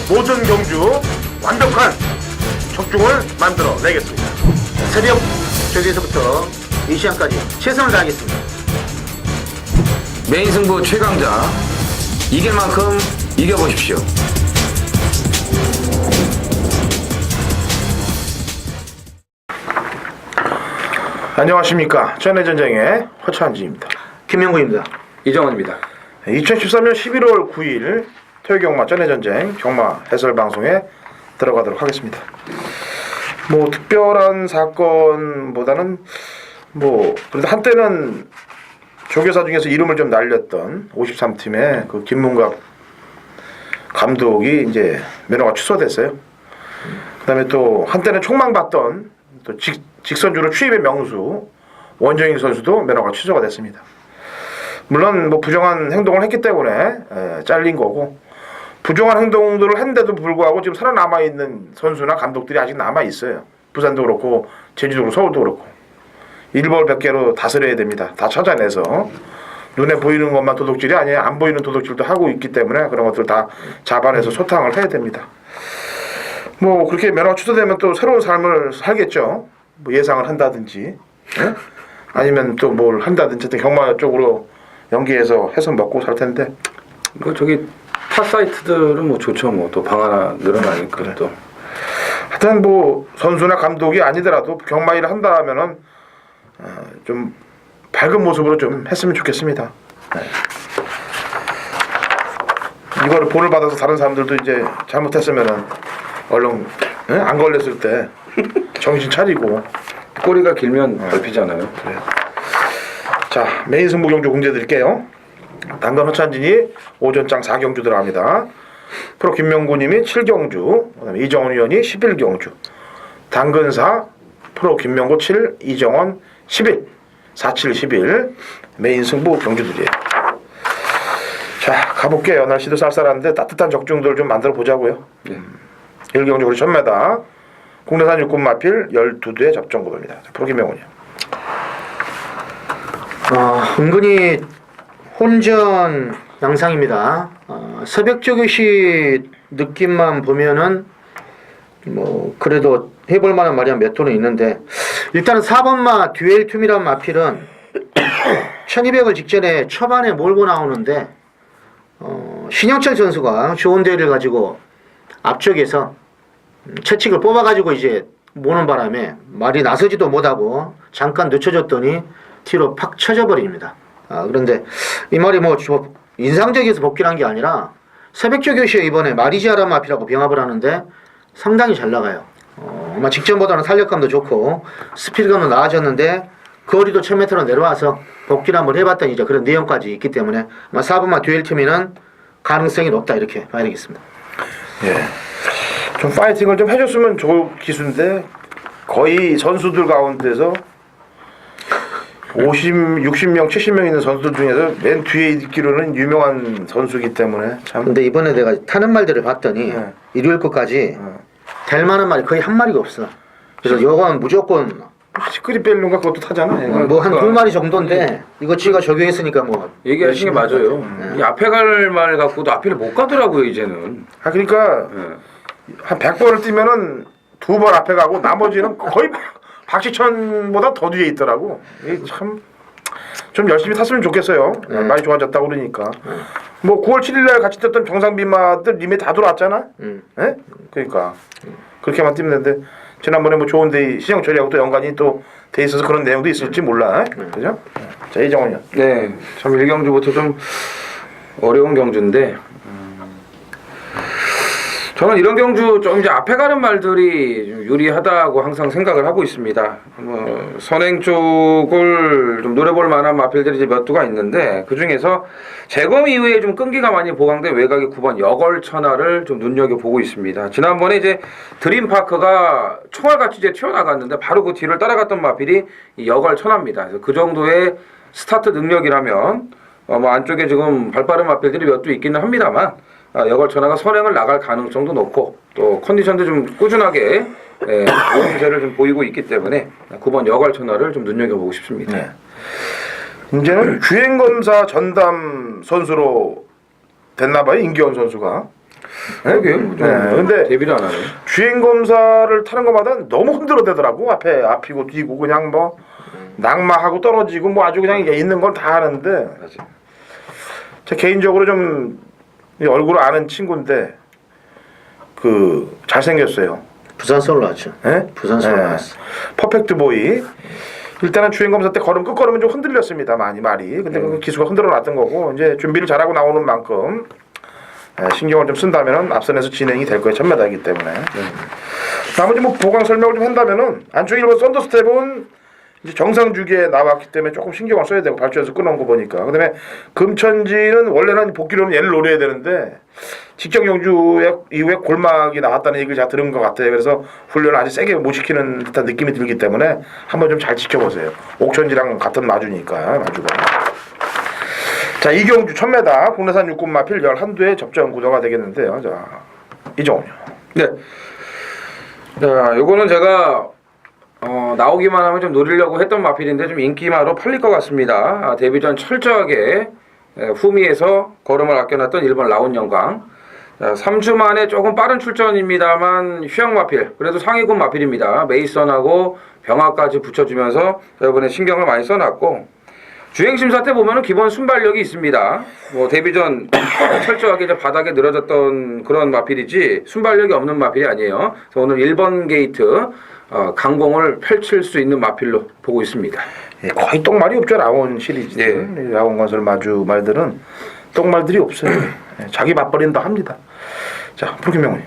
모든 경주 완벽한 적중을 만들어 내겠습니다. 새벽 저기에서부터 이 시간까지 최선을 다하겠습니다. 메인 승부 최강자 이길 만큼 이겨보십시오. 안녕하십니까. 전해전쟁의 허찬지입니다. 김명구입니다. 이정원입니다. 2013년 11월 9일 토요경마 전해전쟁 경마 해설방송에 들어가도록 하겠습니다. 뭐 특별한 사건보다는 뭐 그래도 한때는 조교사 중에서 이름을 좀 날렸던 53팀의 그 김문갑 감독이 이제 면허가 취소됐어요. 그다음에 또 한때는 촉망받던 또 직선주로 취입의 명수 원정익 선수도 면허가 취소가 됐습니다. 물론 뭐 부정한 행동을 했기 때문에 잘린 거고, 부정한 행동들을 했는데도 불구하고 지금 살아남아 있는 선수나 감독들이 아직 남아 있어요. 부산도 그렇고 제주도 그렇고 서울도 그렇고 일벌 100개로 다스려야 됩니다. 다 찾아내서 눈에 보이는 것만 도둑질이 아니에요. 안 보이는 도둑질도 하고 있기 때문에 그런 것들 다 잡아내서 소탕을 해야 됩니다. 뭐 그렇게 면허가 취소되면 또 새로운 삶을 살겠죠. 뭐 예상을 한다든지, 예? 아니면 또 뭘 한다든지 경마 쪽으로 연기해서 해서 먹고 살 텐데. 뭐 저기 타 사이트들은 뭐 좋죠. 뭐 또 방 하나 늘어나니까. 그래. 또 하여튼 뭐 선수나 감독이 아니더라도 경마 일을 한다면은 좀 밝은 모습으로 좀 했으면 좋겠습니다. 네. 이거를 본을 받아서 다른 사람들도 이제 잘못했으면은 얼른 안 걸렸을 때 정신 차리고. 꼬리가 길면 밟히잖아요. 그래요. 자, 메인 승부 경주 공지해 드릴게요. 당근 허찬진이 오전장 4경주 들어갑니다. 프로 김명구님이 7경주, 그다음에 이정원 위원이 11경주, 당근사 프로 김명구 7, 이정원 11, 47, 11 메인 승부 경주들이에요. 자, 가볼게요. 날씨도 쌀쌀한데 따뜻한 적중들 좀 만들어 보자고요. 1경주 우리 1000m 국내산 육군 마필 12두의 접전구도입니다. 프로 김명구님. 은근히 혼전 양상입니다. 새벽 조교시 느낌만 보면은 뭐 그래도 해볼 만한 말이 몇 토는 있는데, 일단은 4번마 듀엘 툼이란 마필은 1200을 직전에 초반에 몰고 나오는데 신영철 선수가 좋은 대회를 가지고 앞쪽에서 채찍을 뽑아가지고 이제 모는 바람에 말이 나서지도 못하고 잠깐 늦춰졌더니 뒤로 팍 쳐져 버립니다. 그런데 이 말이 뭐 인상적이어서 복귀한 게 아니라 새벽조교시에 이번에 마리지아라 마피라고 병합을 하는데 상당히 잘 나가요. 아마 직전보다는 탄력감도 좋고 스피드감도 나아졌는데 거리도 1000m로 내려와서 복귀를 한번 해봤더니 이제 그런 내용까지 있기 때문에 아마 4번마 듀엘 팀이는 가능성이 높다 이렇게 봐야 되겠습니다. 예. 좀 파이팅을 좀 해줬으면 좋을 기수인데 거의 선수들 가운데서 50, 60명, 70명 있는 선수들 중에서 맨 뒤에 있기로는 유명한 선수이기 때문에 참. 근데 이번에 내가 타는 말들을 봤더니 일요일 것까지 될 만한 말이 거의 한 마리가 없어. 그래서 요건 무조건 시크릿 벨룬가 그것도 타잖아. 뭐 한 2마리 정도인데 이거 지가 적용했으니까 뭐 얘기하신 게 맞아요. 이 앞에 갈 말 갖고도 앞에를 못 가더라고요 이제는. 그러니까 한 100번을 뛰면은 2번 앞에 가고 나머지는 거의 박지천보다 더 뒤에 있더라고. 참 좀 열심히 탔으면 좋겠어요. 많이 좋아졌다고 그러니까. 뭐 9월 7일날 같이 뛰었던 병상비마들 이미 다 돌아왔잖아. 예? 그러니까 그렇게만 뛰면 되는데 지난번에 뭐 좋은데 신영철이하고 또 연관이 또 돼 있어서 그런 내용도 있을지 몰라. 그죠? 자, 이정원이요. 네, 참 1경주부터 좀 어려운 경주인데 저는 이런 경주 좀 이제 앞에 가는 말들이 좀 유리하다고 항상 생각을 하고 있습니다. 뭐 선행 쪽을 좀 노려볼 만한 마필들이 이제 몇 두가 있는데 그 중에서 재검 이후에 좀 끈기가 많이 보강된 외곽의 9번 여걸천하를 좀 눈여겨 보고 있습니다. 지난번에 이제 드림파크가 총알같이 이제 튀어나갔는데 바로 그 뒤를 따라갔던 마필이 이 여걸천하입니다. 그래서 그 정도의 스타트 능력이라면 뭐 안쪽에 지금 발빠른 마필들이 몇 두 있기는 합니다만. 여걸천하가 선행을 나갈 가능성도 높고 또 컨디션도 좀 꾸준하게 우세를 좀 보이고 있기 때문에 9번 여걸천하를 좀 눈여겨보고 싶습니다. 네. 이제는 주행검사 전담 선수로 됐나봐요, 임기원 선수가. 그러게요. 근데 데뷔를 안 하네. 주행 검사를 타는 것마다 너무 흔들어대더라고. 앞이고 뒤고 그냥 뭐 낙마하고 떨어지고 뭐 아주 그냥 있는 건 다 하는데 맞아. 제 개인적으로 좀 얼굴을 아는 친구인데 그 잘생겼어요. 부산서 올라왔죠. 예? 부산서 예. 올라왔어. 퍼펙트 보이. 일단은 주행 검사 때 끝걸음은 좀 흔들렸습니다. 많이 말이. 근데 그 기수가 흔들어 놨던 거고 이제 준비를 잘하고 나오는 만큼 신경을 좀 쓴다면은 앞선에서 진행이 될 거예요. 1000m이기 때문에. 나머지 뭐 보강 설명을 좀 한다면은 안쪽 1번 썬더스텝은 이제 정상 주기에 나왔기 때문에 조금 신경을 써야 되고 발주해서 끊어온 거 보니까. 그다음에 금천지는 원래는 복귀로는 얘를 노려야 되는데 직접 경주 이후에 골막이 나왔다는 얘기를 제가 들은 것 같아요. 그래서 훈련을 아주 세게 못 시키는 듯한 느낌이 들기 때문에 한번 좀 잘 지켜보세요. 옥천지랑 같은 마주니까 마주가. 자, 이경주 1000m 국내산 육군 마필 11대 접전 구도가 되겠는데요. 자, 이정훈요. 네. 자, 요거는 제가 나오기만 하면 좀 노리려고 했던 마필인데 좀 인기마로 팔릴 것 같습니다. 데뷔 전 철저하게 후미에서 걸음을 아껴놨던 1번 라온 영광. 자, 3주 만에 조금 빠른 출전입니다만 휴양 마필, 그래도 상위군 마필입니다. 메이선하고 병화까지 붙여주면서 이번에 신경을 많이 써놨고 주행심사 때 보면은 기본 순발력이 있습니다. 뭐 데뷔 전 철저하게 이제 바닥에 늘어졌던 그런 마필이지 순발력이 없는 마필이 아니에요. 그래서 오늘 1번 게이트 강공을 펼칠 수 있는 마필로 보고 있습니다. 예, 거의 똥말이 없죠. 라온 시리즈. 예. 라온 건설 마주 말들은 똥말들이 없어요. 예, 자기 맞벌이는 다 합니다. 자, 프로김명훈님.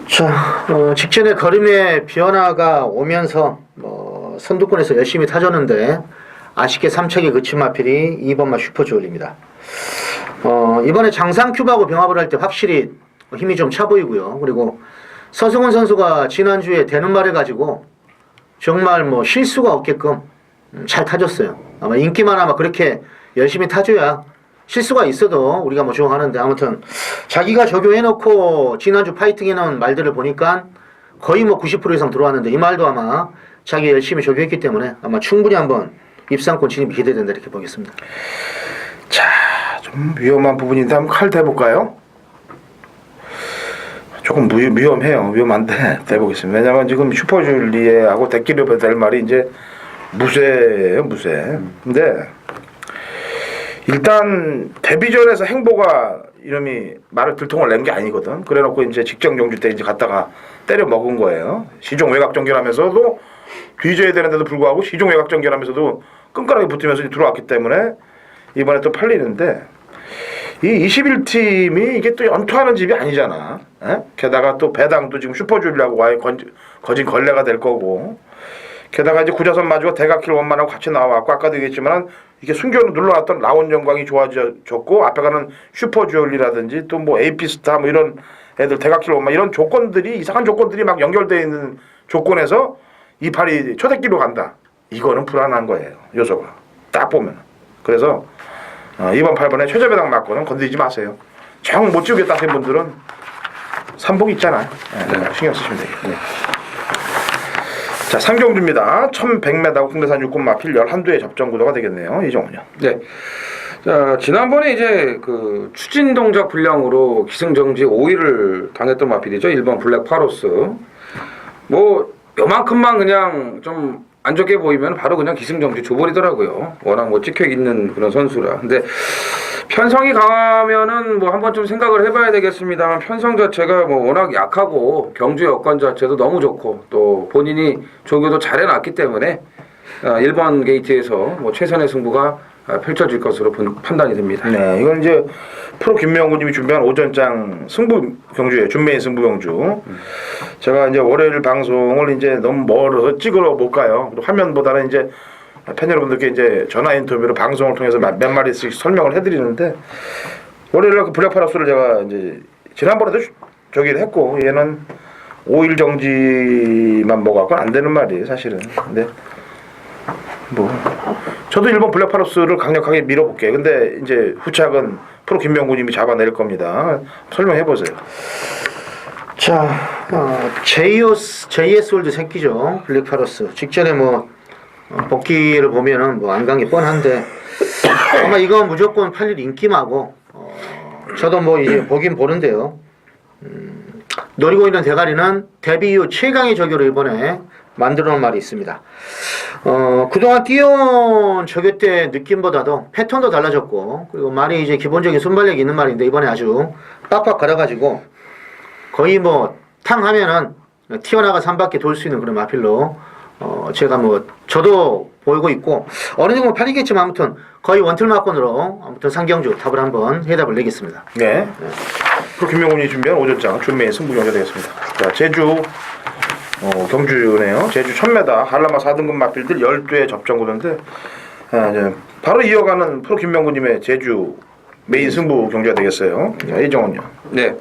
자, 직전에 걸음의 변화가 오면서 선두권에서 열심히 타줬는데 아쉽게 3척에 그친 마필이 2번마 슈퍼주얼입니다. 이번에 장상 큐브하고 병합을 할 때 확실히 힘이 좀 차 보이고요. 그리고 서승훈 선수가 지난주에 되는 말 해가지고 정말 뭐 실수가 없게끔 잘 타줬어요. 아마 인기만 아마 그렇게 열심히 타줘야 실수가 있어도 우리가 뭐 조용하는데 아무튼 자기가 적용해놓고 지난주 파이팅해놓은 말들을 보니까 거의 뭐 90% 이상 들어왔는데 이 말도 아마 자기 열심히 적용했기 때문에 아마 충분히 한번 입상권 진입이 기대된다 이렇게 보겠습니다. 자, 좀 위험한 부분인데 한번 칼 대볼까요? 조금 위험해요. 위험한데 대보겠습니다. 왜냐면 지금 슈퍼줄리에하고 데끼려고 될 말이 이제 무쇠예요, 무쇠. 근데 일단 데뷔전에서 행보가 이름이 말을 들통을 낸 게 아니거든. 그래놓고 이제 직전 경주 때 이제 갔다가 때려 먹은 거예요. 시종 외곽 전결하면서도 뒤져야 되는데도 불구하고 시종 외곽 전결하면서도 끈끈하게 붙으면서 들어왔기 때문에 이번에 또 팔리는데 이 21팀이 이게 또 연투하는 집이 아니잖아. 에? 게다가 또 배당도 지금 슈퍼줄리하고 와의 거진 걸레가 될 거고 게다가 이제 구자선 마주가 대각길 원만하고 같이 나와갖고 아까도 얘기했지만 이게 숨겨 눌러놨던 라온 영광이 좋아졌고 앞에 가는 슈퍼주얼리라든지 또 뭐 에이피스타 뭐 이런 애들 대각길 원만 이런 조건들이 이상한 조건들이 막 연결되어 있는 조건에서 이 팔이 초대기로 간다. 이거는 불안한 거예요. 요소가 딱 보면. 그래서 2번 8번에 최저배당 맞고는 건드리지 마세요. 정 못 지우겠다 하신 분들은 삼복 있잖아요. 네, 신경 쓰시면 되겠네요. 자, 상경주입니다. 1100m 국내산 육군 마필 11대의 접전 구도가 되겠네요. 이정훈요. 네. 자, 지난번에 이제 그 추진 동작 불량으로 기승정지 5위를 당했던 마필이죠. 1번 블랙 파로스. 뭐 요만큼만 그냥 좀 안 좋게 보이면 바로 그냥 기승정지 줘버리더라고요. 워낙 뭐 찍혀 있는 그런 선수라. 근데 편성이 강하면은 뭐 한번 좀 생각을 해봐야 되겠습니다만 편성 자체가 뭐 워낙 약하고 경주 여건 자체도 너무 좋고 또 본인이 조교도 잘 해놨기 때문에 1번 게이트에서 뭐 최선의 승부가 펼쳐질 것으로 판단이 됩니다. 네, 이건 이제 프로 김명구님이 준비한 오전장 승부 경주예요. 준메인 승부 경주. 제가 이제 월요일 방송을 이제 너무 멀어서 찍으러 못 가요. 화면보다는 이제 팬 여러분들께 이제 전화 인터뷰로 방송을 통해서 몇 마디씩 설명을 해드리는데 월요일날 그 블랙파라스를 제가 이제 지난번에도 저기를 했고 얘는 5일 정지만 먹어갖고는 안 되는 말이에요, 사실은. 근데 뭐 저도 일본 블랙파로스를 강력하게 밀어볼게요. 근데 이제 후착은 프로 김명구님이 잡아낼 겁니다. 설명해 보세요. 자, JS 월드 새끼죠. 블랙파로스. 직전에 뭐 복귀를 보면은 뭐 안 간 게 뻔한데 아마 이건 무조건 팔릴 인기마고 저도 뭐 이제 보긴 보는데요. 노리고 있는 대가리는 데뷔 이후 최강의 저교를 이번에 만들어 놓은 말이 있습니다. 그동안 뛰어온 저교 때 느낌보다도 패턴도 달라졌고, 그리고 말이 이제 기본적인 순발력이 있는 말인데, 이번에 아주 빡빡 갈아가지고, 거의 뭐, 탕 하면은 튀어나가 3바퀴 돌 수 있는 그런 마필로, 제가 뭐, 저도 보이고 있고, 어느 정도 팔리겠지만 아무튼, 거의 원틀마권으로 아무튼 상경주 답을 한번 해답을 내겠습니다. 네. 프로 김명훈이 준비한 오전장 준비의 승부 경기가 되겠습니다. 자, 제주 경주네요. 제주 1000m 한라마 4등급 마필들 12회 접전구도인데 바로 이어가는 프로 김명훈님의 제주 메인 승부 경기가 되겠어요. 자, 이정원요. 네.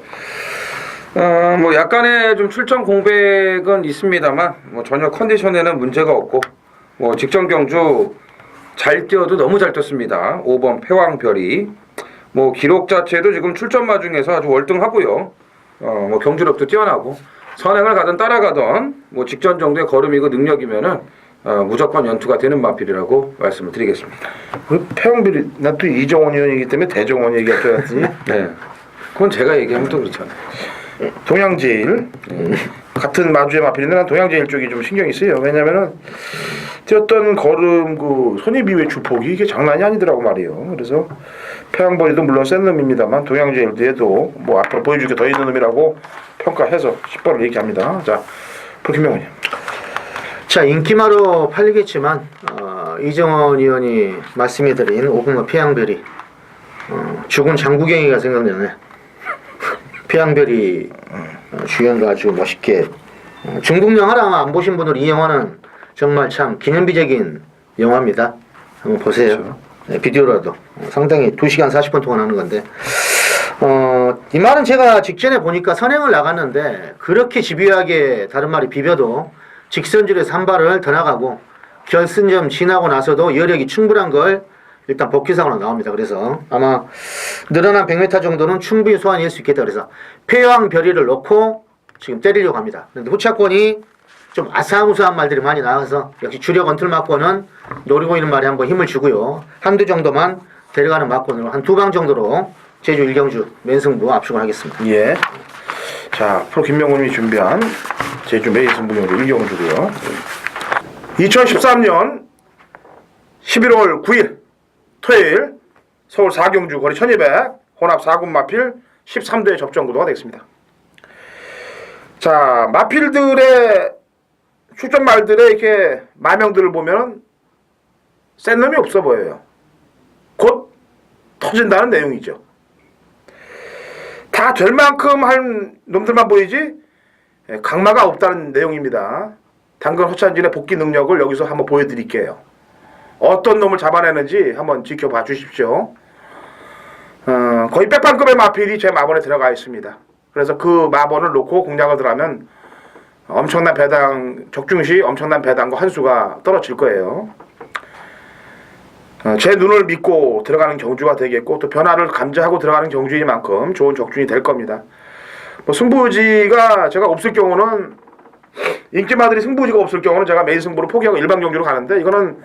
뭐 약간의 좀 출전 공백은 있습니다만 뭐 전혀 컨디션에는 문제가 없고 뭐 직전 경주 잘 뛰어도 너무 잘 뛰었습니다. 5번 패왕별이 뭐 기록 자체도 지금 출전마 중에서 아주 월등하고요. 뭐 경주력도 뛰어나고 선행을 가든 따라가던 뭐 직전 정도의 걸음이고 능력이면은 무조건 연투가 되는 마필이라고 말씀을 드리겠습니다. 패왕별이 난 또 이정원 의원이기 때문에 대정원 얘기할 줄 알았더니 네. 그건 제가 얘기하면 또 그렇잖아요. 동양제일 같은 마주의 마필인데 난 동양제일 쪽이 좀 신경이 쓰여요. 왜냐면은 뛰었던 걸음 그 손입 이후의 주폭이 이게 장난이 아니더라고 말이에요. 그래서 패왕벌이도 물론 센 놈입니다만 동양제일도 뭐 앞으로 보여줄 게 더 있는 놈이라고 평가해서 10번을 얘기합니다. 자, 프로김명훈이. 자, 인기마로 팔리겠지만 이정원 의원이 말씀해드린 5분마 패양별이 죽은 장구경이가 생각나네. 패양별이 주연과 아주 멋있게 중국 영화를 아마 안 보신 분들 이 영화는 정말 참 기념비적인 영화입니다. 한번 보세요. 그렇죠. 네, 비디오라도 상당히 2시간 40분 동안 하는 건데 이 말은 제가 직전에 보니까 선행을 나갔는데 그렇게 집요하게 다른 말이 비벼도 직선줄에서 한 발을 더 나가고 결승점 지나고 나서도 여력이 충분한 걸 일단 복귀상으로 나옵니다. 그래서 아마 늘어난 100m 정도는 충분히 소환일 수 있겠다. 그래서 패왕별이를 놓고 지금 때리려고 합니다. 그런데 후차권이 좀 아사무사한 말들이 많이 나와서 역시 주력 언틀마권은 노리고 있는 말에 한번 힘을 주고요. 한두 정도만 데려가는 마권으로 한 2방 정도로 제주 1경주 맨승부 압축을 하겠습니다. 예. 자, 프로 김명훈이 준비한 제주 메인 승부 경기 1경주고요. 2013년 11월 9일 토요일 서울 4경주 거리 1200 혼합 4군 마필 13대 접전구도가 되겠습니다. 자, 마필들의 출전 말들의 이렇게 마명들을 보면 센 놈이 없어 보여요. 곧 터진다는 내용이죠. 다 될 만큼 한 놈들만 보이지 강마가 없다는 내용입니다. 당근 허찬진의 복귀 능력을 여기서 한번 보여드릴게요. 어떤 놈을 잡아내는지 한번 지켜봐 주십시오. 거의 백반급의 마필이 제 마번에 들어가 있습니다. 그래서 그 마번을 놓고 공략을 들어가면 엄청난 배당, 적중시 엄청난 배당과 한 수가 떨어질 거예요. 제 눈을 믿고 들어가는 경주가 되겠고 또 변화를 감지하고 들어가는 경주이만큼 좋은 적중이 될 겁니다. 뭐 승부지가 제가 없을 경우는 인기마들이 승부지가 없을 경우는 제가 메인 승부로 포기하고 일반 경주로 가는데 이거는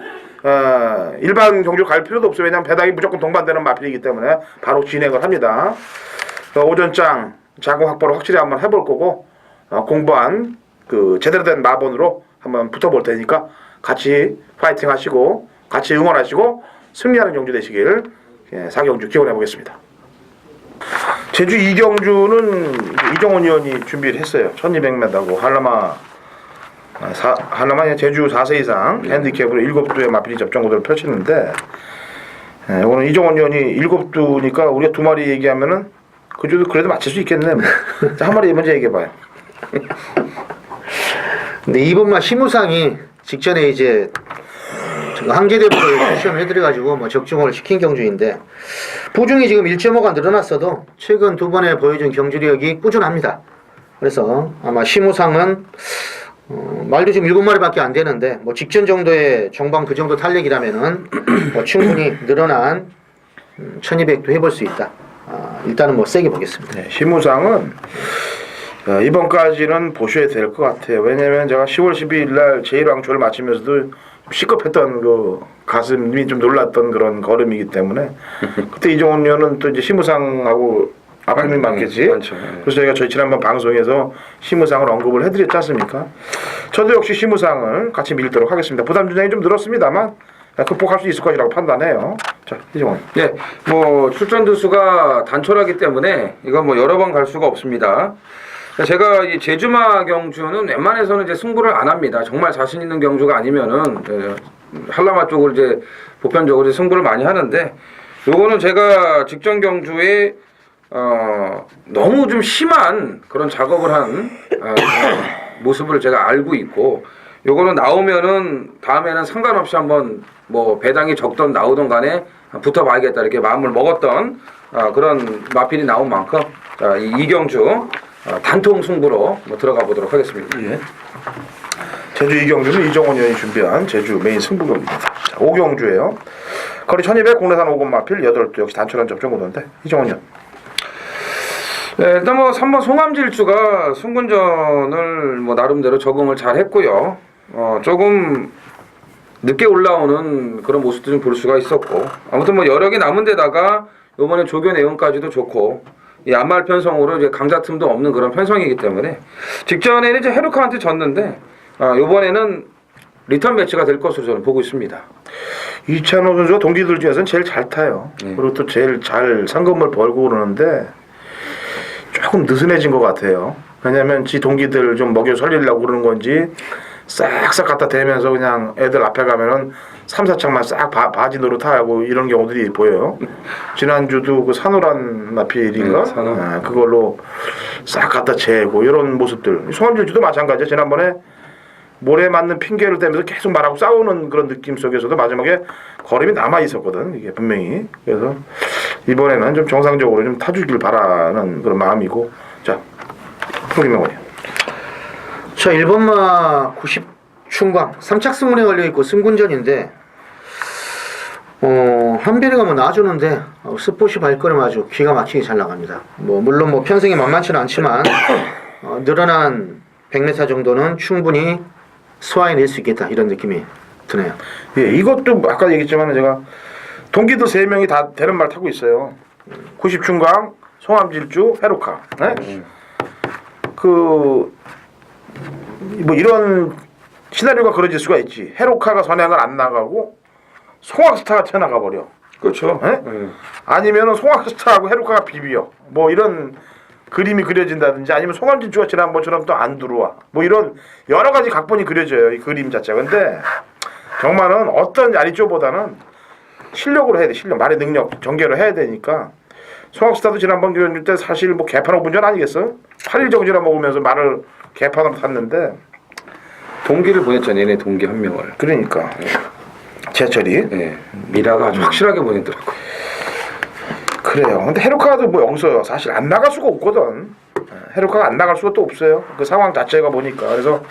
일반 경주로 갈 필요도 없어요. 왜냐하면 배당이 무조건 동반되는 마필이기 때문에 바로 진행을 합니다. 오전장 자금 확보를 확실히 한번 해볼 거고 공부한 그 제대로 된 마번으로 한번 붙어볼 테니까 같이 파이팅 하시고 같이 응원하시고 승리하는 경주 되시길 4경주 기원해 보겠습니다. 제주 2경주는 이정원 의원이 준비를 했어요. 1200m고 한라마 제주 4세 이상 핸디캡으로 7두의 마필이 접전구도를 펼치는데 오늘 이정원 의원이 7두니까 우리가 2마리 얘기하면은 그래도 맞출 수 있겠네. 뭐. 자, 한 마리 먼저 얘기해봐요. 근데 이번만 시무상이 직전에 이제 항제대부를 시험을 해드려가지고 뭐 적중을 시킨 경주인데 부중이 지금 1.5가 늘어났어도 최근 2번에 보여준 경주력이 꾸준합니다. 그래서 아마 시무상은 말도 지금 7마리밖에 안 되는데 뭐 직전 정도의 정방 그 정도 탄력이라면은 뭐 충분히 늘어난 1200도 해볼 수 있다. 일단은 뭐 세게 보겠습니다. 네, 시무상은 이번까지는 보셔야 될 것 같아요. 왜냐면 제가 10월 12일 날 제1왕초를 마치면서도 시급했던 그 가슴이 좀 놀랐던 그런 걸음이기 때문에 그때 이정훈 의원은 또 이제 시무상하고 아픔이 많겠지. 많죠. 그래서 저희가 저희 지난번 방송에서 시무상을 언급을 해드렸지 않습니까? 저도 역시 시무상을 같이 밀도록 하겠습니다. 부담 준장이 좀 늘었습니다만 극복할 수 있을 것이라고 판단해요. 자, 이정훈. 네, 뭐 출전 두수가 단촐하기 때문에 이건 뭐 여러 번 갈 수가 없습니다. 제가 이 제주마 경주는 웬만해서는 이제 승부를 안 합니다. 정말 자신 있는 경주가 아니면은 한라마 쪽을 이제 보편적으로 이제 승부를 많이 하는데 요거는 제가 직전 경주에 너무 좀 심한 그런 작업을 한 모습을 제가 알고 있고 요거는 나오면은 다음에는 상관없이 한번 뭐 배당이 적던 나오던 간에 붙어봐야겠다 이렇게 마음을 먹었던 그런 마필이 나온 만큼 이 이경주 단통 승부로 들어가 보도록 하겠습니다. 예. 제주 이경주는 이정훈 의원이 준비한 제주 메인 승부경기입니다. 자, 5경주예요. 거리 1200 국내산 5군 마필 8도 역시 단촐한 접종 구도인데 이정훈 의원. 네, 일단 뭐 3번 송암질주가 승군전을 뭐 나름대로 적응을 잘 했고요. 조금 늦게 올라오는 그런 모습도 좀 볼 수가 있었고 아무튼 뭐 여력이 남은 데다가 이번에 조교 내용까지도 좋고 이 안말 편성으로 이제 강자 틈도 없는 그런 편성이기 때문에 직전에는 이제 헤르카한테 졌는데 이번에는 리턴 매치가 될 것으로 저는 보고 있습니다. 이찬호 선수가 동기들 중에서는 제일 잘 타요. 그리고 또 제일 잘 상금을 벌고 그러는데 조금 느슨해진 것 같아요. 왜냐면 지 동기들 좀 먹여 살리려고 그러는 건지 싹싹 갖다 대면서 그냥 애들 앞에 가면은 3, 4창만 싹 바지 노릇하고 이런 경우들이 보여요. 지난주도 그 산호란 마필인가? 산호. 그걸로 싹 갖다 재고 이런 모습들. 송암질주도 마찬가지야. 지난번에 모래 맞는 핑계를 대면서 계속 말하고 싸우는 그런 느낌 속에서도 마지막에 걸음이 남아 있었거든. 이게 분명히. 그래서 이번에는 좀 정상적으로 좀 타주길 바라는 그런 마음이고. 자, 프로기명 원이요. 자, 1번마 90 충광 3착 승문에 걸려있고 승군전인데 한별이가 뭐 놔주는데 스포시 발걸음 아주 기가 막히게 잘 나갑니다. 뭐 물론 뭐 편성이 만만치는 않지만 늘어난 100m 정도는 충분히 소화해낼 수 있겠다 이런 느낌이 드네요. 예, 이것도 아까 얘기했지만 제가 동기들 3명이 다 되는 말 타고 있어요. 90 충광, 송암질주, 헤로카. 네? 뭐 이런 시나리오가 그려질 수가 있지. 헤로카가 선행을 안 나가고 송악스타가 튀어나가 버려. 그렇죠. 아니면은 송악스타하고 헤로카가 비비어. 뭐 이런 그림이 그려진다든지 아니면 송암질주가 지난번처럼 또 안 들어와. 뭐 이런 여러 가지 각본이 그려져요. 이 그림 자체가. 근데 정말은 어떤 야리조보다는 실력으로 해야 돼. 실력, 말의 능력, 전개로 해야 되니까. 송악스타도 지난번 교육 때 사실 뭐 개판 5분전 아니겠어? 8일 정지나 먹으면서 말을 개판으로 탔는데 동기를 보냈잖아요. 얘네 동기 한 명을. 그러니까 제철이 네, 미라가 아주 확실하게 보내더라고요. 그래요. 근데 헤로카도 뭐 여기서 사실 안 나갈 수가 없거든. 헤로카가 안 나갈 수가 또 없어요. 그 상황 자체가 보니까. 그래서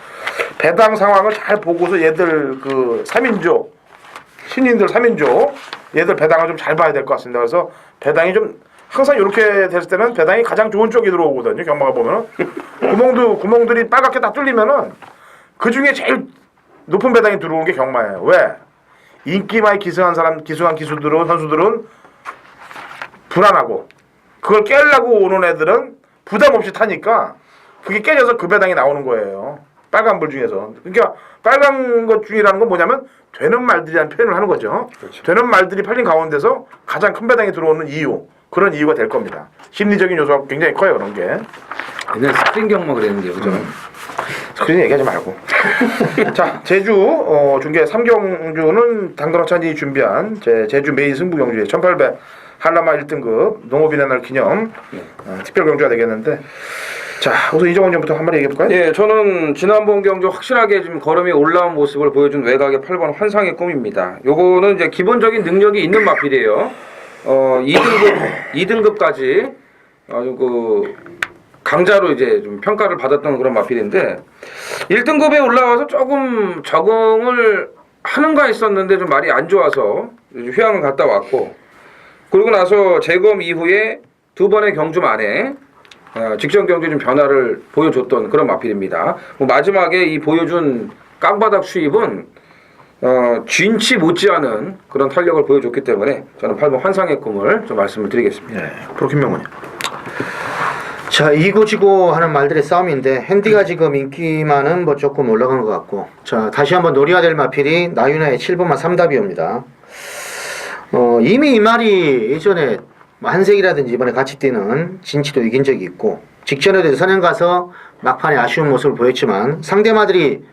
배당 상황을 잘 보고서 얘들 그 3인조 신인들 3인조 얘들 배당을 좀 잘 봐야 될 것 같습니다. 그래서 배당이 좀 항상 이렇게 됐을 때는 배당이 가장 좋은 쪽이 들어오거든요. 경마가 보면은 구멍들이 빨갛게 다 뚫리면은 그 중에 제일 높은 배당이 들어오는 게 경마예요. 왜? 인기 많이 기승한 기수들은 선수들은 불안하고 그걸 깨려고 오는 애들은 부담 없이 타니까 그게 깨져서 그 배당이 나오는 거예요. 빨간 불 중에서. 그러니까 빨간 것 중이라는 건 뭐냐면 되는 말들이라는 표현을 하는 거죠. 그렇죠. 되는 말들이 팔린 가운데서 가장 큰 배당이 들어오는 이유. 그런 이유가 될 겁니다. 심리적인 요소가 굉장히 커요. 그런 게. 옛날에 스프링 경마 그랬는데요. 그죠? 그런 얘기하지 말고. 자, 제주 중계 3경주는 당근어찬이 준비한 제주 메인 승부 경주에 1800 한라마 1등급 농업인의 날 기념 특별 경주가 되겠는데 자, 우선 이정훈 전부터 한 마디 얘기해 볼까요? 예, 저는 지난번 경주 확실하게 좀 걸음이 올라온 모습을 보여준 외곽의 8번 환상의 꿈입니다. 요거는 이제 기본적인 능력이 있는 마필이에요. 2등급까지 아주 그 강자로 이제 좀 평가를 받았던 그런 마필인데 1등급에 올라와서 조금 적응을 하는가 했었는데 좀 말이 안 좋아서 휴양을 갔다 왔고 그러고 나서 재검 이후에 2번의 경주 만에 직전 경주에 좀 변화를 보여줬던 그런 마필입니다. 뭐 마지막에 이 보여준 깡바닥 수입은 진치 못지않은 그런 탄력을 보여줬기 때문에 저는 8번 환상의 꿈을 좀 말씀을 드리겠습니다. 예. 프로 김명훈이. 자, 이고지고 하는 말들의 싸움인데 핸디가 지금 인기만은 뭐 조금 올라간 것 같고, 자 다시 한번 노려야 될 마필이 나윤아의 7번만 3답이옵니다. 이미 이 말이 예전에 뭐 한색이라든지 이번에 같이 뛰는 진치도 이긴 적이 있고, 직전에도 선행 가서 막판에 아쉬운 모습을 보였지만 상대마들이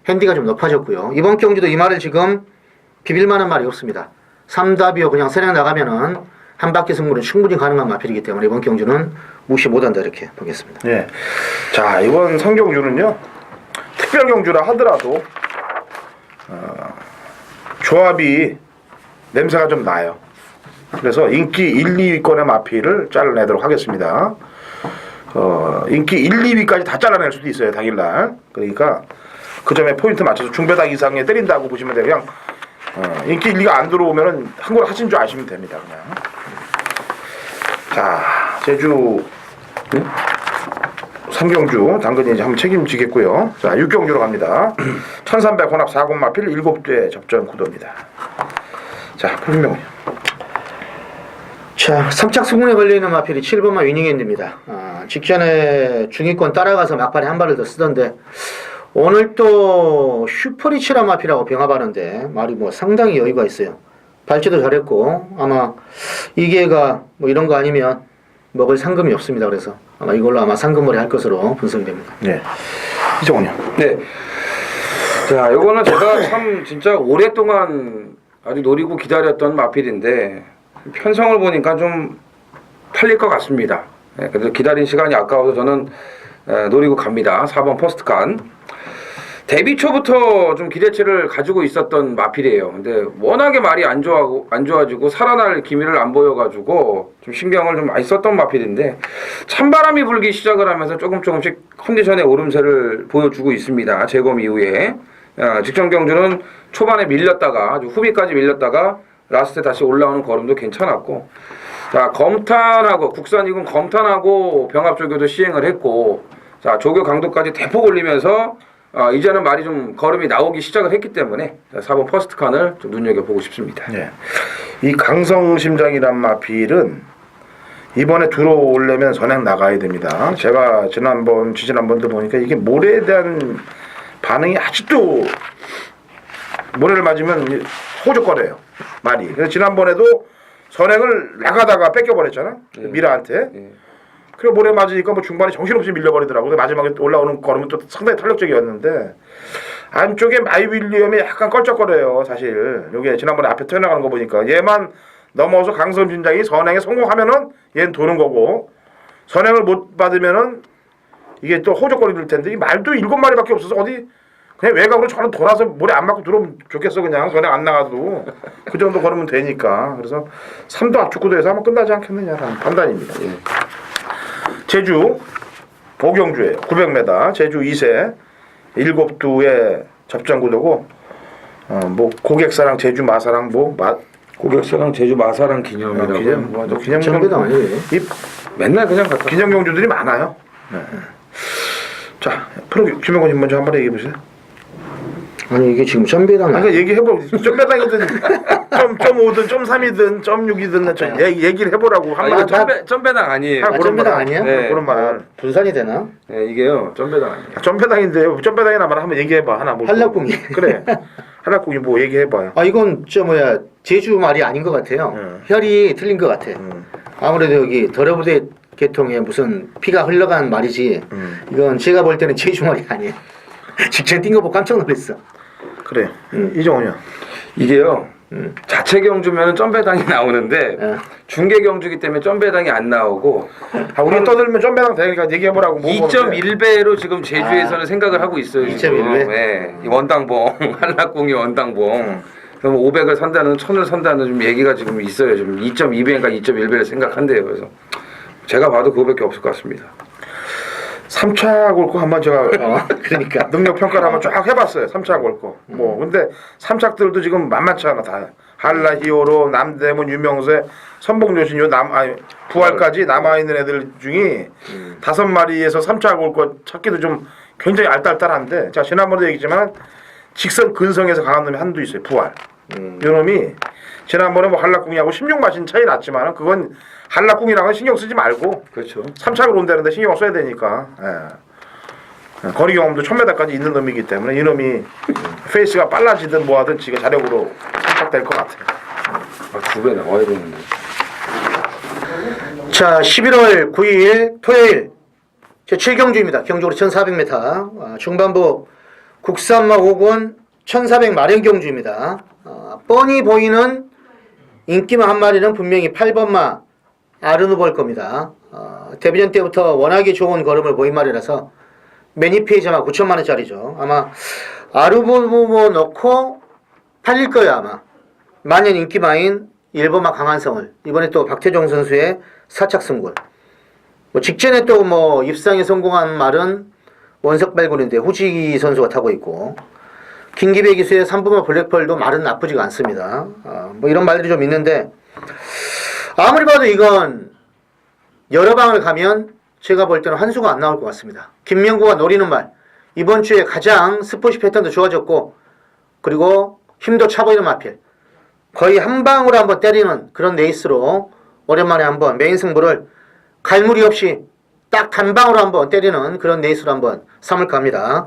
핸디가 좀 높아졌고요. 이번 경기도 이 말을 지금 비빌만한 말이 없습니다. 3답이요 그냥 선행 나가면은 한 바퀴 승부는 충분히 가능한 마필이기 때문에 이번 경주는 무시 못한다 이렇게 보겠습니다. 예. 자, 이번 성경주는요. 특별 경주라 하더라도 조합이 냄새가 좀 나요. 그래서 인기 1, 2위권의 마필을 잘라내도록 하겠습니다. 인기 1, 2위까지 다 잘라낼 수도 있어요, 당일날. 그러니까 그 점에 포인트 맞춰서 중배당 이상에 때린다고 보시면 돼요. 그냥 인기 1, 2가 안 들어오면은 한 걸 하신 줄 아시면 됩니다, 그냥. 자, 제주 삼경주 당근이 이제 한번 책임지겠고요. 자, 6경주로 갑니다. 1300 혼합 4군 마필 7대 접전 구도입니다. 자, 표준명훈. 자, 3착 승문에 걸려있는 마필이 7번만 위닝핸드입니다. 직전에 중위권 따라가서 막판에 한 발을 더 쓰던데 오늘 또 슈퍼리치라 마필하고 병합하는데 말이 뭐 상당히 여유가 있어요. 발제도 잘했고 아마 이 기회가 뭐 이런 거 아니면 먹을 상금이 없습니다. 그래서 아마 이걸로 아마 상금머리 할 것으로 분석이 됩니다. 네. 이정훈이요. 네. 자, 요거는 제가 참 진짜 오랫동안 아주 노리고 기다렸던 마필인데 편성을 보니까 좀 팔릴 것 같습니다. 네, 그래서 기다린 시간이 아까워서 저는 노리고 갑니다. 4번 퍼스트칸. 데뷔 초부터 좀 기대치를 가지고 있었던 마필이에요. 근데 워낙에 말이 안 좋아지고 살아날 기미를 안 보여가지고 좀 신경을 좀 많이 썼던 마필인데 찬바람이 불기 시작을 하면서 조금씩 컨디션의 오름세를 보여주고 있습니다. 재검 이후에 직전 경주는 초반에 밀렸다가 아주 후비까지 밀렸다가 라스트에 다시 올라오는 걸음도 괜찮았고, 자 검탄하고 국산 2군 검탄하고 병합 조교도 시행을 했고, 자 조교 강도까지 대폭 올리면서 이제는 말이 좀 걸음이 나오기 시작을 했기 때문에 4번 퍼스트칸을 좀 눈여겨보고 싶습니다. 네. 이 강성심장이란 마필은 이번에 들어오려면 선행 나가야 됩니다. 제가 지지난번도 보니까 이게 모래에 대한 반응이 아직도 모래를 맞으면 호적거려요. 말이. 그래서 지난번에도 선행을 나가다가 뺏겨버렸잖아. 미라한테. 그리고 모래 맞으니까 뭐 중반에 정신없이 밀려버리더라고요. 마지막에 올라오는 걸음은 또 상당히 탄력적이었는데 안쪽에 마이 윌리엄이 약간 껄쩍거려요. 사실 요게 지난번에 앞에 튀어나가는 거 보니까 얘만 넘어서 강성진장이 선행에 성공하면은 얘는 도는 거고, 선행을 못 받으면은 이게 또 호적거릴 텐데 이 말도 7마리밖에 없어서 어디 그냥 외곽으로 저는 돌아서 모래 안 맞고 들어오면 좋겠어. 그냥 선행 안 나가도 그 정도 걸으면 되니까. 그래서 3도 압축구도에서 하면 끝나지 않겠느냐라는 판단입니다. 예. 제주 보경주예요. 900m 제주 2세 7두의 접전구도고, 뭐 고객사랑 제주 마사랑 고객사랑 제주 마사랑 기념이라고 기념배당 아니에요? 맨날 그냥 갖다 기념 경주들이 많아요. 네. 자, 프로 김영곤님 먼저 한번 얘기해 보세요. 아니 이게 지금 점배당 그러니까 얘기해보. 점배당이든 점 5든 점 3이든 점 6이든 얘기를 해보라고 한 번. 점배당 아니에요. 점배당 아니야? 네. 그런 말. 분산이 되나? 네, 이게요 점배당 아니에요. 점배당인데요. 점배당이나 말 한번 얘기해봐. 하나 뭐. 한락궁이. 그래. 한락궁이 뭐 얘기해봐요. 이건 제주 말이 아닌 것 같아요. 혈이 틀린 것 같아. 아무래도 여기 더러부대 계통에 무슨 피가 흘러간 말이지. 이건 제가 볼 때는 제주 말이 아니에요. 직전 뛴 거 보고 깜짝 놀랐어. 그래. 이정훈이요. 이게요. 자체 경주면은 점배당이 나오는데 중계 경주기 때문에 점배당이 안 나오고 우리 떠들면 점배당 되니까 얘기해보라고. 2.1배로 지금 제주에서는 생각을 하고 있어요. 2.1배? 네. 이 원당봉 한락궁이 원당봉. 그럼 500을 산다는 1000을 산다는 좀 얘기가 지금 있어요. 지금 2.2배인가 2.1배를 생각한대요. 그래서 제가 봐도 그거밖에 없을 것 같습니다. 3차 골고 한번 제가 그러니까 능력 평가를 한번 쫙 해봤어요. 3차 골고. 뭐 근데 3착들도 지금 만만치 않아 다. 한라 히어로, 남대문, 유명세, 선봉조신 부활까지 남아 있는 애들 중에 5마리에서 3차 골고 찾기도 좀 굉장히 알딸딸한데, 자 지난번에도 얘기했지만 직선 근성에서 강한 놈이 한두 있어요. 부활. 이 놈이 지난번에 뭐 한락궁이하고 16마신 차이 났지만 그건 한락궁이랑은 신경 쓰지 말고 그렇죠. 3착을 온다는데 신경 써야 되니까. 예. 거리 경험도 1000m까지 있는 놈이기 때문에 이놈이 페이스가 빨라지든 뭐하든 지가 자력으로 선착될 것 같아요. 아, 2배 나와야 되는데. 자, 11월 9일 토요일 제 7경주입니다. 경주로 1400m. 중반부 국산마 5권 1400 마련 경주입니다. 뻔히 보이는 인기마 한 마리는 분명히 8번마 아르누볼 겁니다. 데뷔전 때부터 워낙에 좋은 걸음을 보인 말이라서 매니페이지만 9천만원짜리죠. 아마 아르누볼 넣고 팔릴 거예요 아마. 만년 인기마인 1번마 강한성을 이번에 또 박태종 선수의 사착 승골. 뭐 직전에 또 뭐 입상에 성공한 말은 원석 발굴인데 후지기 선수가 타고 있고 김기배 기수의 3번마 블랙펄도 말은 나쁘지가 않습니다. 뭐 이런 말들이 좀 있는데 아무리 봐도 이건 여러 방을 가면 제가 볼 때는 한 수가 안 나올 것 같습니다. 김명구가 노리는 말 이번 주에 가장 스포시 패턴도 좋아졌고 그리고 힘도 차 보이는 마필 거의 한 방으로 한번 때리는 그런 레이스로 오랜만에 한번 메인 승부를 갈무리 없이 딱 한 방으로 한번 때리는 그런 레이스로 한번 삼을까 합니다.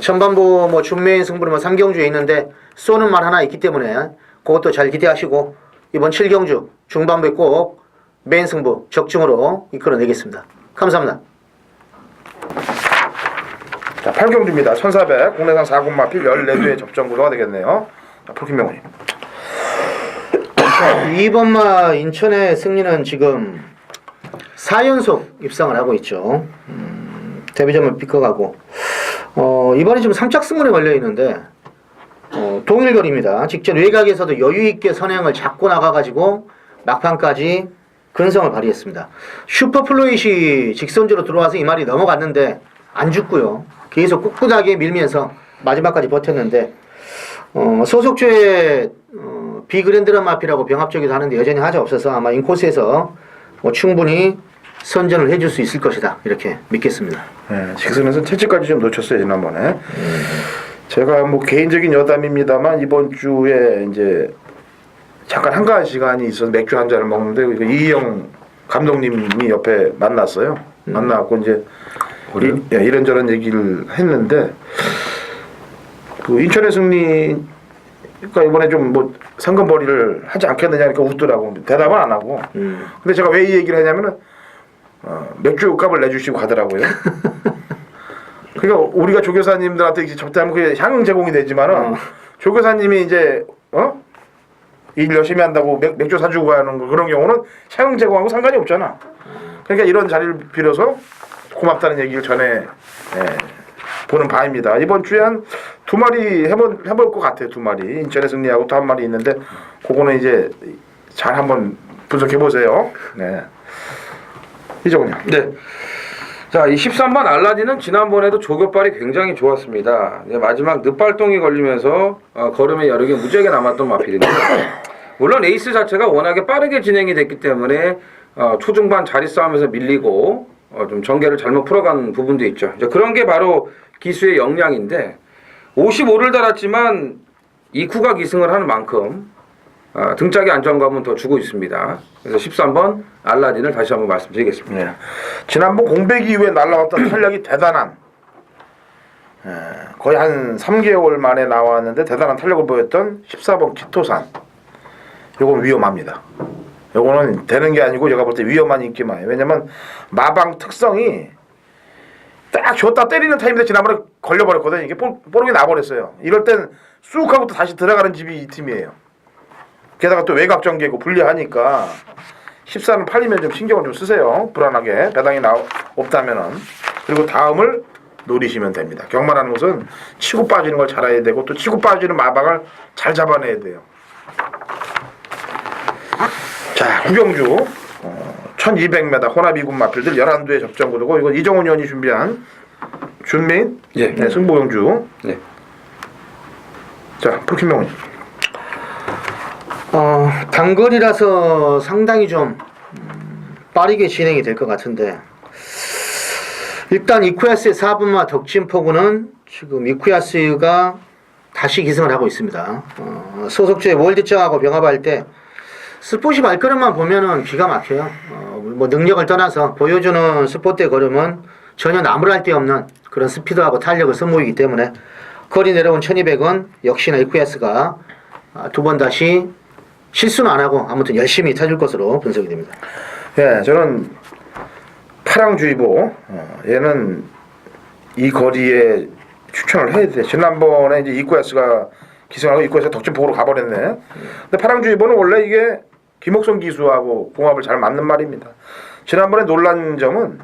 전반부 뭐 준메인 승부는 뭐 3경주에 있는데 쏘는 말 하나 있기 때문에 그것도 잘 기대하시고 이번 7경주 중반부에 꼭 메인 승부 적중으로 이끌어내겠습니다. 감사합니다. 자, 8경주입니다. 1400 국내산 4군 마필 14대의 접전 구도가 되겠네요. 자, 프로킴명훈님. 2번마 인천의 승리는 지금 4연속 입상을 하고 있죠. 데뷔점을 삐커가고 이번에 지금 3착 승문에 걸려있는데 동일거리입니다. 직전 외곽에서도 여유있게 선행을 잡고 나가가지고 막판까지 근성을 발휘했습니다. 슈퍼플로잇이 직선주로 들어와서 이 말이 넘어갔는데 안 죽고요. 계속 꿋꿋하게 밀면서 마지막까지 버텼는데 소속주에 비그랜드란 마피라고 병합적이도 하는데 여전히 하자 없어서 아마 인코스에서 뭐 충분히 선전을 해줄 수 있을 것이다 이렇게 믿겠습니다. 네, 직선에서 채찍까지 좀 놓쳤어요 지난번에. 제가 뭐 개인적인 여담입니다만 이번 주에 이제 잠깐 한가한 시간이 있어서 맥주 한 잔을 먹는데 이희영 감독님이 옆에 만났어요. 만나갖고 이제 이런저런 얘기를 했는데 그 인천의 승리가 이번에 좀 뭐 상금벌이를 하지 않겠느냐니까 웃더라고. 대답은 안 하고. 근데 제가 왜 이 얘기를 했냐면은 맥주 값을 내주시고 가더라고요. 그러니까 우리가 조교사님들한테 이제 접대하면 그게 향응 제공이 되지만은 조교사님이 이제 일 열심히 한다고 맥주 사주고 가는 거 그런 경우는 향응 제공하고 상관이 없잖아. 그러니까 이런 자리를 빌어서 고맙다는 얘기를 전해 보는 바입니다. 이번 주에 한 2마리 해볼 것 같아요. 2마리 인천의 승리하고 또 1마리 있는데 그거는 이제 잘 한번 분석해 보세요. 네. 이정은요. 네. 자, 이 13번 알라딘은 지난번에도 조교발이 굉장히 좋았습니다. 마지막 늪발동이 걸리면서 걸음의 여력이 무지하게 남았던 마필인데 물론 레이스 자체가 워낙에 빠르게 진행이 됐기 때문에 초중반 자리 싸움에서 밀리고 좀 전개를 잘못 풀어간 부분도 있죠. 이제 그런 게 바로 기수의 역량인데 55를 달았지만 2쿠가 기승을 하는 만큼 등짝의 안정감은 더 주고 있습니다. 그래서 13번 알라딘을 다시 한번 말씀드리겠습니다. 네. 지난번 공백 이후에 날라왔던 탄력이 대단한 거의 한 3개월 만에 나왔는데 대단한 탄력을 보였던 14번 기토산. 요건 위험합니다. 요거는 되는 게 아니고 제가 볼 때 위험한 인기마예요. 왜냐면 마방 특성이 딱 줬다 때리는 타임인데 지난번에 걸려버렸거든요. 이게 뽀록이 나버렸어요. 이럴 땐 쑥 하고 또 다시 들어가는 집이 이 팀이에요. 게다가 또 외곽 전개고 불리하니까 14는 팔리면 좀 신경을 좀 쓰세요. 불안하게 배당이 없다면은. 그리고 다음을 노리시면 됩니다. 경마라는 것은 치고 빠지는 걸 잘해야 되고 또 치고 빠지는 마방을 잘 잡아내야 돼요. 자, 구경주 1200m 호나비군 마필들 11두의 접전구도고 이건 이정훈 의원이 준비한 준민 네, 승보경주. 네. 자, 프로킴명훈. 단거리라서 상당히 좀 빠르게 진행이 될 것 같은데 일단 이쿠야스의 4분마 덕진포구는 지금 이쿠야스가 다시 기승을 하고 있습니다. 소속주의 월드짱하고 병합할 때 스포시 발걸음만 보면은 기가 막혀요. 뭐 능력을 떠나서 보여주는 스포트의 걸음은 전혀 나무랄 데 없는 그런 스피드하고 탄력을 선보이기 때문에 거리 내려온 1200은 역시나 이쿠야스가 두 번 다시 실수는 안 하고 아무튼 열심히 타줄 것으로 분석이 됩니다. 예, 저는 파랑주의보 얘는 이 거리에 추천을 해야 돼. 지난번에 이제 이쿠야스가 기승하고 이쿠야스가 덕진폭으로 가버렸네. 근데 파랑주의보는 원래 이게 김옥성 기수하고 궁합을 잘 맞는 말입니다. 지난번에 놀란 점은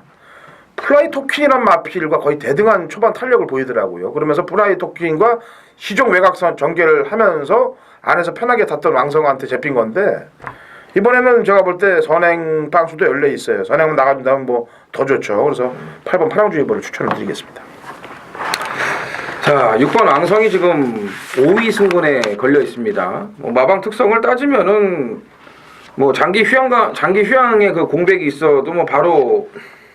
플라이 토킨이란 마필과 거의 대등한 초반 탄력을 보이더라고요. 그러면서 플라이 토킨과 시종 외곽선 전개를 하면서 안에서 편하게 탔던 왕성한테 잡힌 건데 이번에는 제가 볼 때 선행 방수도 열려 있어요. 선행 나가준다면 뭐 더 좋죠. 그래서 8번 파랑주의보를 추천을 드리겠습니다. 자, 6번 왕성이 지금 5위 승군에 걸려 있습니다. 뭐 마방 특성을 따지면은 뭐 장기 휴양의 그 공백이 있어도 뭐 바로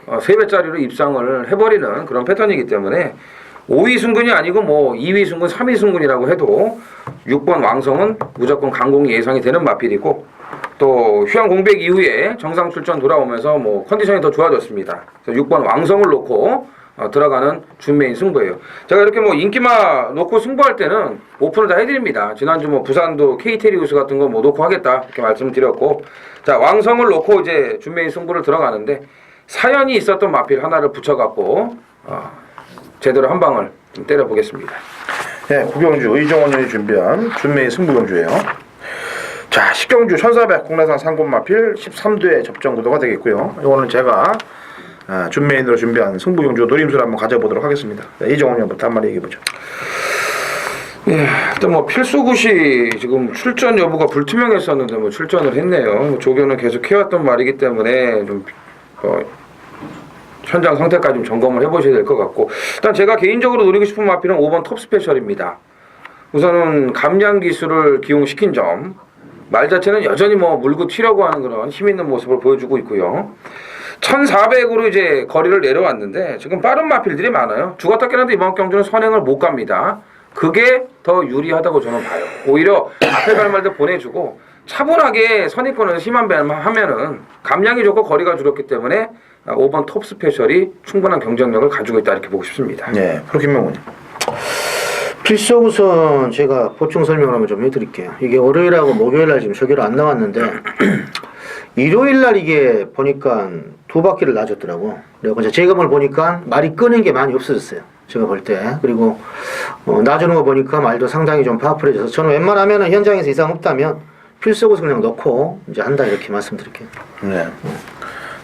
3배짜리로 입상을 해버리는 그런 패턴이기 때문에 5위 승군이 아니고 뭐 2위 승군, 3위 승군이라고 해도 6번 왕성은 무조건 강공이 예상이 되는 마필이고 또 휴양 공백 이후에 정상 출전 돌아오면서 뭐 컨디션이 더 좋아졌습니다. 그래서 6번 왕성을 놓고 들어가는 준메인 승부예요. 제가 이렇게 뭐 인기마 놓고 승부할 때는 오픈을 다 해드립니다. 지난주 뭐 부산도 KT리우스 같은 거 뭐 놓고 하겠다 이렇게 말씀드렸고, 자 왕성을 놓고 이제 준메인 승부를 들어가는데 사연이 있었던 마필 하나를 붙여갖고 제대로 한 방을 좀 때려보겠습니다. 네, 구경주 이정원 님이 준비한 준메인 승부경주예요. 자, 식경주 1400 국내산 상권 마필 13대 접전 구도가 되겠고요. 이거는 제가 준메인으로 준비한 승부경주 노림수를 한번 가져보도록 하겠습니다. 네, 이정원 님부터 한 마디 얘기해보죠. 네, 일단 뭐 필수굿이 지금 출전 여부가 불투명했었는데 뭐 출전을 했네요. 뭐 조교는 계속 해왔던 말이기 때문에 좀 현장 상태까지 좀 점검을 해보셔야 될 것 같고, 일단 제가 개인적으로 노리고 싶은 마필은 5번 톱 스페셜입니다. 우선은 감량 기술을 기용시킨 점, 말 자체는 여전히 뭐 물고 튀려고 하는 그런 힘 있는 모습을 보여주고 있고요. 1400으로 이제 거리를 내려왔는데 지금 빠른 마필들이 많아요. 죽었다 깨어나도 이번 경주는 선행을 못 갑니다. 그게 더 유리하다고 저는 봐요. 오히려 앞에 갈 말들 보내주고 차분하게 선입권을 심한 배만 하면은 감량이 좋고 거리가 줄었기 때문에 5번 톱 스페셜이 충분한 경쟁력을 가지고 있다 이렇게 보고 싶습니다. 네, 프로 김명훈. 필수우선 제가 보충 설명을 한번 좀 해드릴게요. 이게 월요일하고 목요일날 지금 저기로 안 나왔는데 일요일날 이게 보니까 두 바퀴를 놔줬더라고. 그리고 이제 제금을 보니까 말이 끄는 게 많이 없어졌어요. 제가 볼 때. 그리고 놔주는 거 보니까 말도 상당히 좀 파워풀해져서 저는 웬만하면 현장에서 이상 없다면 필수우선 그냥 넣고 이제 한다 이렇게 말씀드릴게요. 네.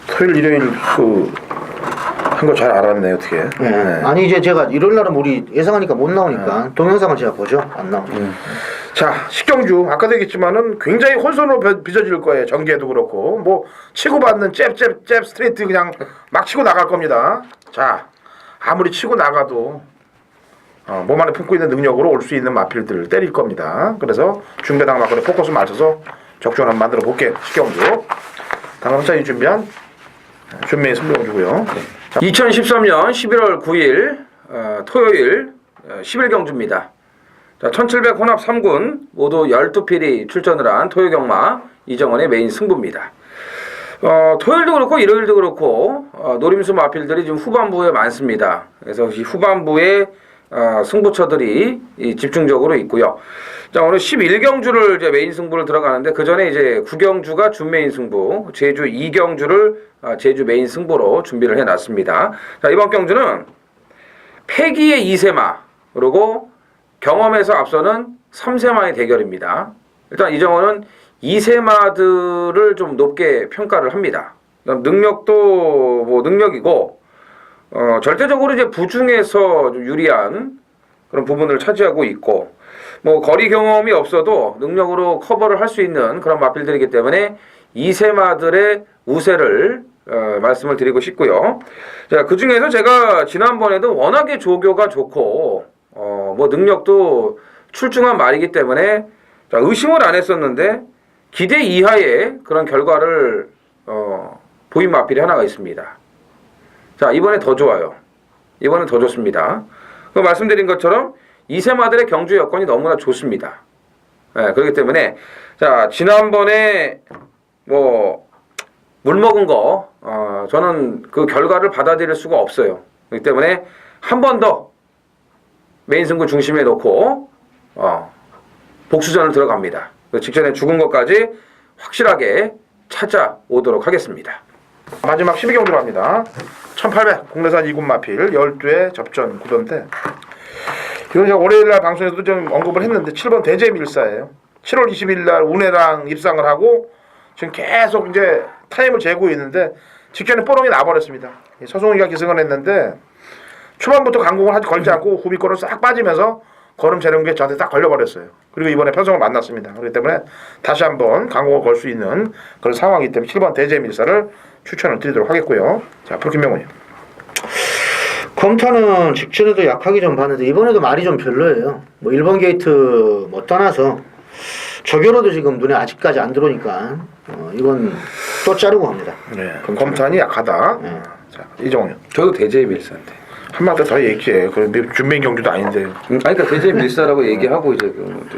토요일 일요일 한 거 잘 알았네 어떻게. 네. 네. 아니 이제 제가 일요일 날은 우리 예상하니까 못 나오니까 동영상을 제가 보죠. 안 나오니까. 자, 식경주 아까도 얘기했지만은 굉장히 혼선으로 빚어질 거예요. 전개도 그렇고 뭐 치고받는 잽 스트레이트 그냥 막 치고 나갈 겁니다. 자, 아무리 치고 나가도 몸 안에 품고 있는 능력으로 올 수 있는 마필들을 때릴 겁니다. 그래서 중배당 막걸리 포커스 맞춰서 적중을 한번 만들어 볼게요. 식경주 당첨자이 준비한 준메인 승부경주고요. 2013년 11월 9일 토요일 10일 경주입니다. 1700 혼합 3군 모두 12필이 출전을 한 토요경마 이정원의 메인 승부입니다. 토요일도 그렇고 일요일도 그렇고 노림수 마필들이 지금 후반부에 많습니다. 그래서 이 후반부에 승부처들이 집중적으로 있고요. 자, 오늘 11경주를 이제 메인 승부를 들어가는데 그 전에 이제 9경주가 준메인 승부, 제주 2경주를 제주 메인 승부로 준비를 해놨습니다. 자, 이번 경주는 패기의 2세마 그리고 경험에서 앞서는 3세마의 대결입니다. 일단 이정원은 2세마들을 좀 높게 평가를 합니다. 능력도 뭐 능력이고 절대적으로 이제 부중에서 좀 유리한 그런 부분을 차지하고 있고 뭐 거리 경험이 없어도 능력으로 커버를 할 수 있는 그런 마필들이기 때문에 2세마들의 우세를 말씀을 드리고 싶고요. 자, 그 중에서 제가 지난번에도 워낙에 조교가 좋고 뭐 능력도 출중한 말이기 때문에 의심을 안 했었는데 기대 이하의 그런 결과를 보인 마필이 하나가 있습니다. 자, 이번에 더 좋아요. 이번엔 더 좋습니다. 그 말씀드린 것처럼 이세마들의 경주 여건이 너무나 좋습니다. 예, 그렇기 때문에 자 지난번에 뭐 물 먹은 거 저는 그 결과를 받아들일 수가 없어요. 그렇기 때문에 한 번 더 메인 승부 중심에 놓고 복수전을 들어갑니다. 그 직전에 죽은 것까지 확실하게 찾아오도록 하겠습니다. 마지막 12경주 갑니다. 1800 국내산 2군 마필 12회 접전 구도인데 이건 제가 월요일날 방송에서도 좀 언급을 했는데 7번 대제밀사예요. 7월 20일날 운해랑 입상을 하고 지금 계속 이제 타임을 재고 있는데 직전에 뽀롱이 나버렸습니다. 서승훈이가 기승을 했는데 초반부터 강공을 걸지 않고 후비권을 싹 빠지면서 걸음 재는 게 저한테 딱 걸려버렸어요. 그리고 이번에 편성을 만났습니다. 그렇기 때문에 다시 한번 강공을 걸 수 있는 그런 상황이기 때문에 7번 대제밀사를 추천을 드리도록 하겠고요. 자, 프로킴명훈님. 검타는 직전에도 약하게 좀 봤는데 이번에도 말이 좀 별로예요. 뭐 1번 게이트 뭐 떠나서 저교로도 지금 눈에 아직까지 안 들어오니까 이건 또 자르고 합니다. 네, 검탄이 약하다. 네. 자, 이정훈. 저도 대제의 밀사인데. 한마디 더 얘기해. 그 준비인 경주도 아닌데 아니 그러니까 대제의 밀사라고 얘기하고 이제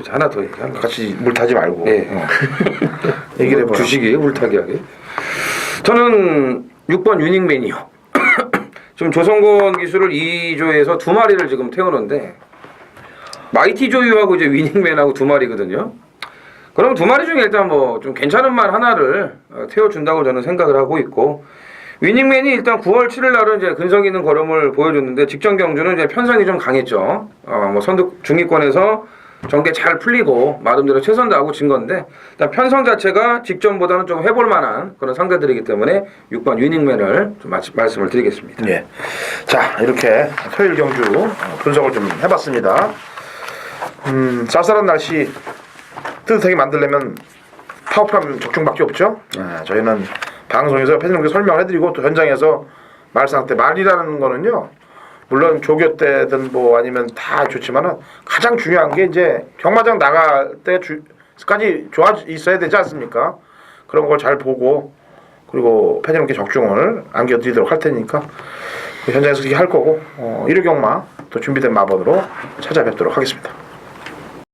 하나 더 얘기하는 거. 같이 물 타지 말고. 예. 얘기를 해봐. 주식이에요, 물타기 하게. 저는 6번 유닝맨이요. 지금 조성곤 기수를 2조에서 2마리를 지금 태우는데 마이티 조유하고 이제 위닝맨하고 2마리거든요. 그럼 2마리 중에 일단 뭐 좀 괜찮은 말 하나를 태워준다고 저는 생각을 하고 있고 위닝맨이 일단 9월 7일 날은 이제 근성 있는 걸음을 보여줬는데 직전 경주는 이제 편성이 좀 강했죠. 뭐 선두 중위권에서 전개 잘 풀리고 마름대로 최선 다하고 진 건데 일단 편성 자체가 직전보다는 좀 해볼 만한 그런 상대들이기 때문에 6번 유닝맨을 좀 말씀을 드리겠습니다. 예. 자, 이렇게 토요일 경주 분석을 좀 해봤습니다. 쌀쌀한 날씨 뜨뜻하게 만들려면 파워풀한 적중밖에 없죠. 저희는 방송에서 패널님께 설명을 해드리고 또 현장에서 말상 때 말이라는 거는요. 물론 조교 때든 뭐 아니면 다 좋지만은 가장 중요한 게 이제 경마장 나갈 때까지 좋아 있어야 되지 않습니까? 그런 걸 잘 보고 그리고 패널님께 적중을 안겨드리도록 할 테니까 현장에서 그렇게 할 거고 1회 경마 또 준비된 마번으로 찾아뵙도록 하겠습니다.